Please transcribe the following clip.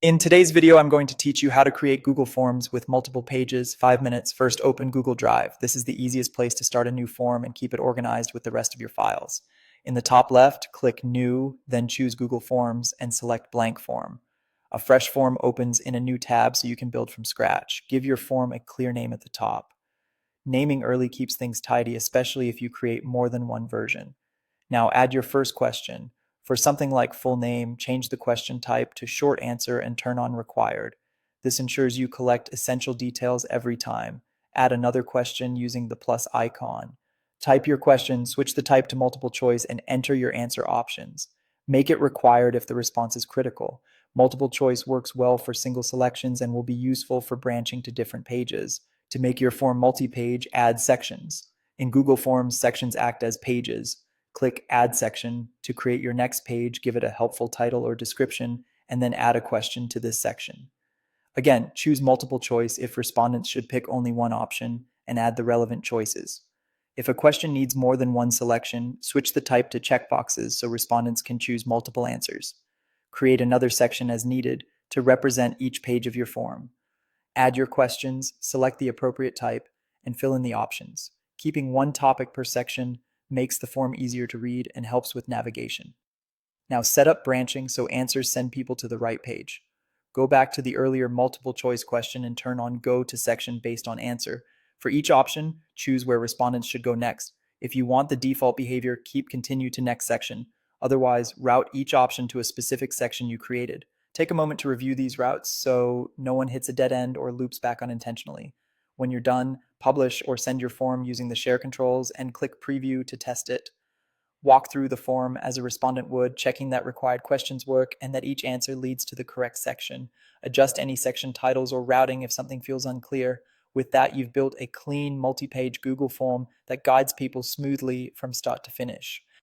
In today's video, I'm going to teach you how to create Google Forms with multiple pages, 5 minutes. First, open Google Drive. This is the easiest place to start a new form and keep it organized with the rest of your files. In the top left, click New, then choose Google Forms and select Blank Form. A fresh form opens in a new tab so you can build from scratch. Give your form a clear name at the top. Naming early keeps things tidy, especially if you create more than one version. Now add your first question. For something like full name, change the question type to short answer and turn on required. This ensures you collect essential details every time. Add another question using the plus icon. Type your question, switch the type to multiple choice, and enter your answer options. Make it required if the response is critical. Multiple choice works well for single selections and will be useful for branching to different pages. To make your form multi-page, add sections. In Google Forms, sections act as pages. Click Add Section to create your next page, give it a helpful title or description, and then add a question to this section. Again, choose multiple choice if respondents should pick only one option, and add the relevant choices. If a question needs more than one selection, switch the type to checkboxes so respondents can choose multiple answers. Create another section as needed to represent each page of your form. Add your questions, select the appropriate type, and fill in the options. Keeping one topic per section makes the form easier to read and helps with navigation. Now set up branching so answers send people to the right page. Go back to the earlier multiple choice question and turn on Go to section based on answer. For each option, choose where respondents should go next. If you want the default behavior, keep Continue to next section. Otherwise, route each option to a specific section you created. Take a moment to review these routes so no one hits a dead end or loops back unintentionally. When you're done, publish or send your form using the share controls and click Preview to test it. Walk through the form as a respondent would, checking that required questions work and that each answer leads to the correct section. Adjust any section titles or routing if something feels unclear. With that, you've built a clean multi-page Google form that guides people smoothly from start to finish.